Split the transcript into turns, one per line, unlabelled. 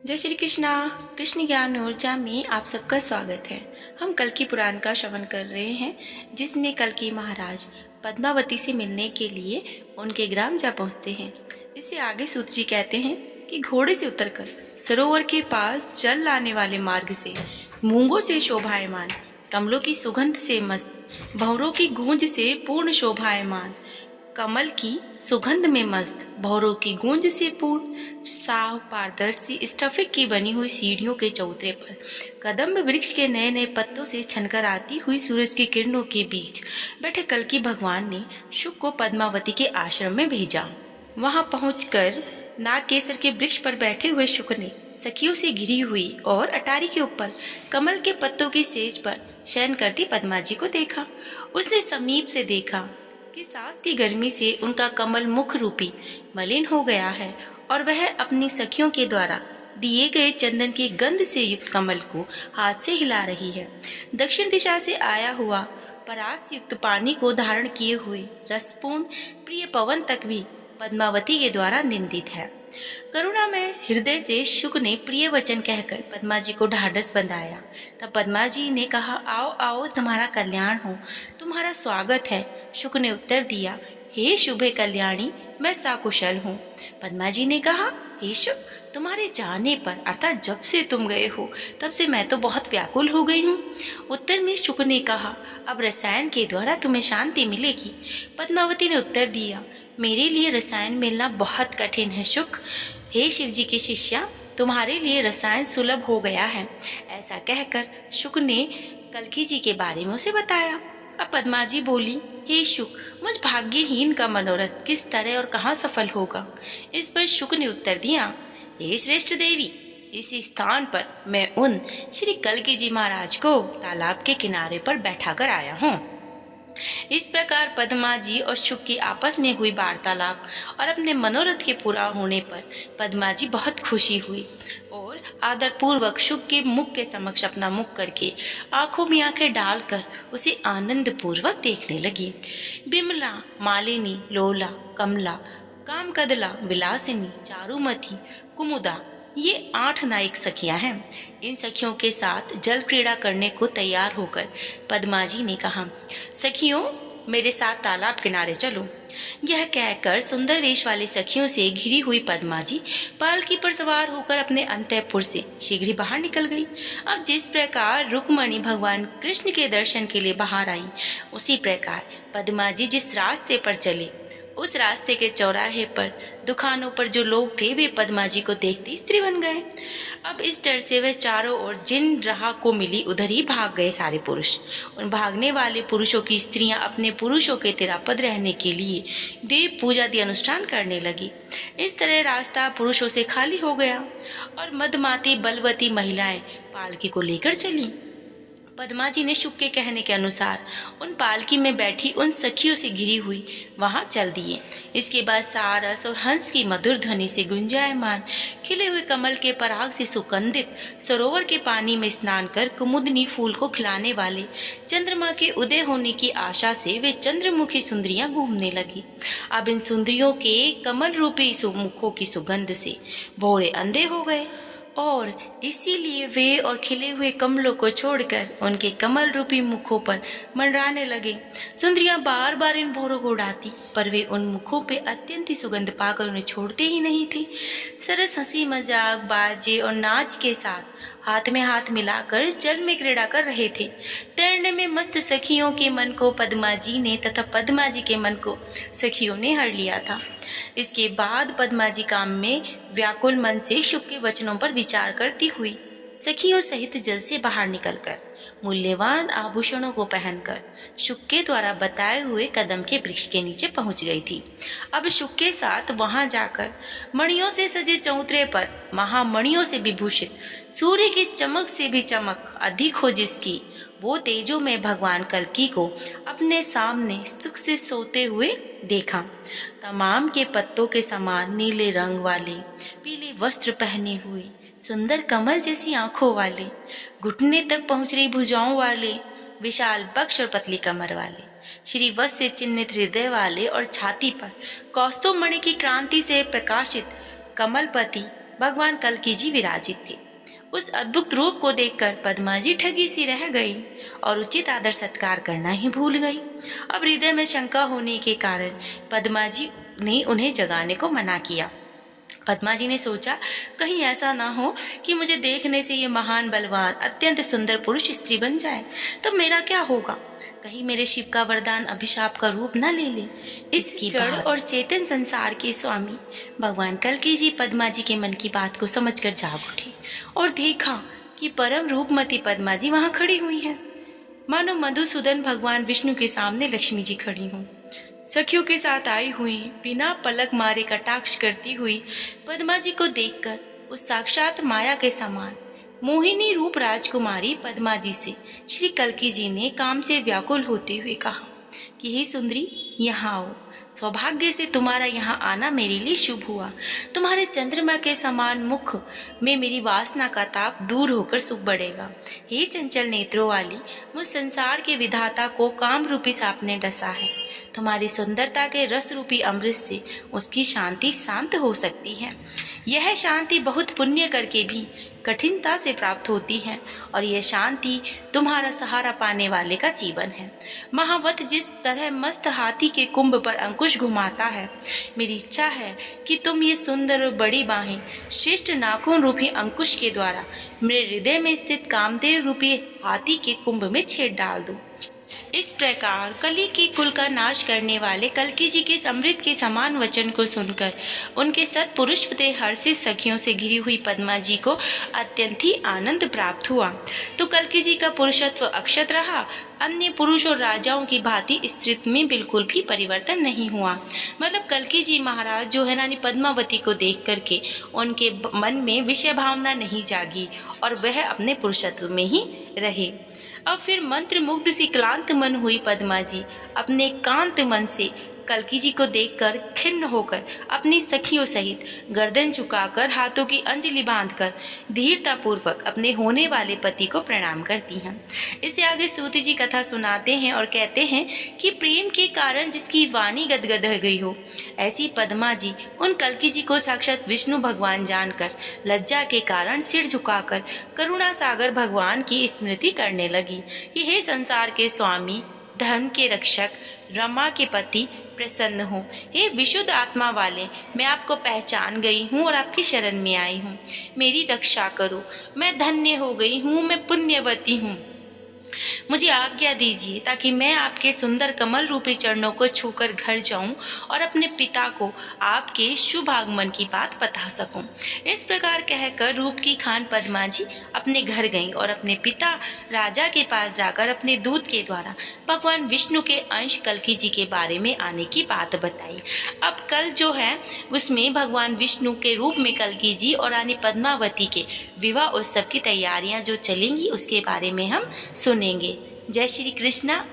जय श्री कृष्णा। कृष्ण ज्ञान ऊर्जा में आप सबका स्वागत है। हम कल्कि पुराण का श्रवण कर रहे हैं, जिसमें कल्कि महाराज पद्मावती से मिलने के लिए उनके ग्राम जा पहुंचते हैं। इससे आगे सूत जी कहते हैं कि घोड़े से उतरकर सरोवर के पास जल लाने वाले मार्ग से, मूंगों से शोभायमान, कमलों की सुगंध से मस्त, भंवरों की गूंज से पूर्ण शोभायमान, कमल की सुगंध में मस्त, भौरों की गूंज से पूर्ण, साव पारदर्शी स्टफिक की बनी हुई सीढ़ियों के चौतरे पर कदम्ब वृक्ष के नए नए पत्तों से छनकर आती हुई सूरज की किरणों के बीच बैठे कल्कि भगवान ने शुक को पद्मावती के आश्रम में भेजा। वहां पहुंचकर नागकेसर के वृक्ष पर बैठे हुए शुक ने सखियों से घिरी हुई और अटारी के ऊपर कमल के पत्तों की सेज पर शयन करती पद्मा जी को देखा। उसने समीप से देखा कि सांस की गर्मी से उनका कमल मुख रूपी मलिन हो गया है और वह अपनी सखियों के द्वारा दिए गए चंदन की गंध से युक्त कमल को हाथ से हिला रही है। दक्षिण दिशा से आया हुआ परास युक्त पानी को धारण किए हुए रसपूर्ण प्रिय पवन तक भी पद्मावती के द्वारा निंदित है। करुणा में हृदय से शुक ने प्रिय वचन कहकर पद्मा जी को ढांढस बंधाया। तब पद्मा जी ने कहा, आओ आओ, तुम्हारा कल्याण हो, तुम्हारा स्वागत है। शुक ने उत्तर दिया, हे शुभे कल्याणी, मैं सकुशल हूँ। पद्मा जी ने कहा, हे शुक, तुम्हारे जाने पर अर्थात जब से तुम गए हो तब से मैं तो बहुत व्याकुल हो गई हूँ। उत्तर में शुक ने कहा, अब रसायन के द्वारा तुम्हें शांति मिलेगी। पद्मावती ने उत्तर दिया, मेरे लिए रसायन मिलना बहुत कठिन है शुक। हे शिव जी की शिष्या, तुम्हारे लिए रसायन सुलभ हो गया है। ऐसा कहकर शुक ने कल्कि जी के बारे में उसे बताया। अब पद्मा जी बोली, हे शुक, मुझ भाग्यहीन का मनोरथ किस तरह और कहाँ सफल होगा। इस पर शुक ने उत्तर दिया, हे श्रेष्ठ देवी, इसी स्थान पर मैं उन श्री कल्कि जी महाराज को तालाब के किनारे पर बैठा कर आया हूँ। इस प्रकार पद्मा जी और शुक की आपस में हुई वार्तालाप और अपने मनोरथ के पूरा होने पर पद्मा जी बहुत खुशी हुई और आदर पूर्वक शुक के मुख के समक्ष अपना मुख करके आंखों में आंखें डालकर उसे आनंद पूर्वक देखने लगी। बिमला, मालिनी, लोला, कमला, कामकदला, विलासिनी, चारुमती, कुमुदा, ये 8 नायक सखियां हैं। इन सखियों के साथ जल क्रीड़ा करने को तैयार होकर पद्मा जी ने कहा, सखियों, मेरे साथ तालाब किनारे चलो। यह कहकर सुंदर वेश वाली सखियों से घिरी हुई पद्मा जी पालकी पर सवार होकर अपने अंतःपुर से शीघ्र ही बाहर निकल गई। अब जिस प्रकार रुक्मणी भगवान कृष्ण के दर्शन के लिए बाहर आई, उसी प्रकार पद्मा जी जिस रास्ते पर चले, उस रास्ते के चौराहे पर दुकानों पर जो लोग थे वे पद्मा जी को देखते स्त्री बन गए। अब इस डर से वह चारों ओर जिन राह को मिली उधर ही भाग गए सारे पुरुष। उन भागने वाले पुरुषों की स्त्रियां अपने पुरुषों के तिरापद रहने के लिए देव पूजा दी अनुष्ठान करने लगी। इस तरह रास्ता पुरुषों से खाली हो गया और मदमाती बलवती महिलाएं पालकी को लेकर चली। पद्मा जी ने शुक के कहने के अनुसार उन पालकी में बैठी उन सखियों से घिरी हुई वहां चल दिए। इसके बाद सारस और हंस की मधुर ध्वनि से गुंजायमान खिले हुए कमल के पराग से सुगंधित सरोवर के पानी में स्नान कर कुमुदनी फूल को खिलाने वाले चंद्रमा के उदय होने की आशा से वे चंद्रमुखी सुंदरियां घूमने लगी। अब इन सुंदरियों के कमल रूपी मुखों की सुगंध से भौरे अंधे हो गए और इसीलिए वे और खिले हुए कमलों को छोड़कर उनके कमल रूपी मुखों पर मंडराने लगे। सुंदरियां बार बार इन भौरों को उड़ाती, पर वे उन मुखों पे अत्यंत ही सुगंध पाकर उन्हें छोड़ते ही नहीं थे। सरस हंसी मजाक, बाजे और नाच के साथ हाथ में हाथ मिलाकर जल में क्रीड़ा कर रहे थे। तैरने में मस्त सखियों के मन को पद्मा जी ने तथा पद्मा जी के मन को सखियों ने हर लिया था। इसके बाद पद्मा जी काम में व्याकुल मन से शुक के वचनों पर विचार करती हुई सखियों सहित जल से बाहर निकलकर मूल्यवान आभूषणों को पहनकर शुक के द्वारा बताए हुए कदम के वृक्ष के नीचे पहुंच गई थी। अब शुक के साथ वहां जाकर मणियों से सजे चौतरे पर महामणियों से विभूषित सूर्य की चमक से भी चमक अधिक हो जिसकी, वो तेजो में भगवान कल्कि को अपने सामने सुख से सोते हुए देखा। तमाम के पत्तों के समान नीले रंग वाले, पीले वस्त्र पहने हुए, सुंदर कमल जैसी आंखों वाले, घुटने तक पहुंच रही भुजाओं वाले, विशाल बक्ष और पतली कमर वाले, श्रीवत्स से चिन्हित हृदय वाले और छाती पर कौस्तुभ मणि की क्रांति से प्रकाशित कमलपति भगवान कल्की जी विराजित थे। उस अद्भुत रूप को देखकर पद्मा जी ठगी सी रह गई और उचित आदर सत्कार करना ही भूल गई। अब हृदय में शंका होने के कारण पद्मा जी ने उन्हें जगाने को मना किया। पद्मा जी ने सोचा, कहीं ऐसा ना हो कि मुझे देखने से ये महान बलवान अत्यंत सुंदर पुरुष स्त्री बन जाए, तब मेरा क्या होगा? कहीं मेरे शिव का वरदान अभिशाप का रूप न ले ले। इसकी जड़ और चेतन संसार के स्वामी भगवान कल्की जी पद्मा जी के मन की बात को समझकर जाग उठे और देखा कि परम रूपमती पद्मा जी वहां खड़ी हुई हैं, मानो मधुसूदन भगवान विष्णु के सामने लक्ष्मी जी खड़ी हों। सखियों के साथ आई हुई, बिना पलक मारे कटाक्ष करती हुई पद्मा जी को देखकर उस साक्षात माया के समान मोहिनी रूप राजकुमारी पद्मा जी से श्री कल्की जी ने काम से व्याकुल होते हुए कहा कि हे सुंदरी, यहाँ आओ। सौभाग्य से तुम्हारा यहाँ आना मेरे लिए शुभ हुआ। तुम्हारे चंद्रमा के समान मुख में मेरी वासना का ताप दूर होकर सुख बढ़ेगा। हे चंचल नेत्रों वाली, मुझ संसार के विधाता को काम रूपी सांप ने डसा है। तुम्हारी सुंदरता के रस रूपी अमृत से उसकी शांति शांत हो सकती है। यह शांति बहुत पुण्य करके भी कठिनता से प्राप्त होती है और यह शांति तुम्हारा सहारा पाने वाले का जीवन है। महावत जिस तरह मस्त हाथी के कुंभ पर अंकुश घुमाता है, मेरी इच्छा है कि तुम ये सुंदर और बड़ी बाहें श्रेष्ठ नाखून रूपी अंकुश के द्वारा मेरे हृदय में स्थित कामदेव रूपी हाथी के कुंभ में छेद डाल दो। इस प्रकार कली के कुल का नाश करने वाले कल्की जी के अमृत के समान वचन को सुनकर उनके सत्पुरुष हर्षित सखियों से घिरी हुई पद्मा जी को अत्यंत ही आनंद प्राप्त हुआ। तो कल्की जी का पुरुषत्व अक्षत रहा, अन्य पुरुष और राजाओं की भांति स्त्रीत्व में बिल्कुल भी परिवर्तन नहीं हुआ। मतलब कल्की जी महाराज जो है रानी पद्मावती को देख करके उनके मन में विषय भावना नहीं जागी और वह अपने पुरुषत्व में ही रहे। अब फिर मंत्र मुग्ध सी क्लांत मन हुई पद्मा जी अपने कांत मन से कल्की जी को देखकर खिन्न होकर अपनी सखियों सहित गर्दन झुकाकर हाथों की अंजलि बांधकर धीरता पूर्वक अपने होने वाले पति को प्रणाम करती हैं। इससे आगे सूत जी कथा सुनाते हैं और कहते हैं कि प्रेम के कारण जिसकी वाणी गदगद हो गई हो, ऐसी पद्मा जी उन कल्की जी को साक्षात विष्णु भगवान जानकर लज्जा के कारण सिर झुकाकर करुणा सागर भगवान की स्मृति करने लगी कि हे संसार के स्वामी, धर्म के रक्षक, रमा के पति, प्रसन्न हो। हे विशुद्ध आत्मा वाले, मैं आपको पहचान गई हूँ और आपकी शरण में आई हूँ। मेरी रक्षा करो। मैं धन्य हो गई हूँ, मैं पुण्यवती हूँ। मुझे आज्ञा दीजिए ताकि मैं आपके सुंदर कमल रूपी चरणों को छूकर घर जाऊं और अपने पिता को आपके शुभ आगमन की बात बता सकूं। इस प्रकार कहकर रूप की खान पद्मा जी अपने घर गईं और अपने पिता राजा के पास जाकर अपने दूत के द्वारा भगवान विष्णु के अंश कल्की जी के बारे में आने की बात बताई। अब कल जो है उसमें भगवान विष्णु के रूप में कल्की जी और रानी पद्मावती के विवाह उत्सव की तैयारियां जो चलेंगी उसके बारे में हम सुनेंगे। जय श्री कृष्णा।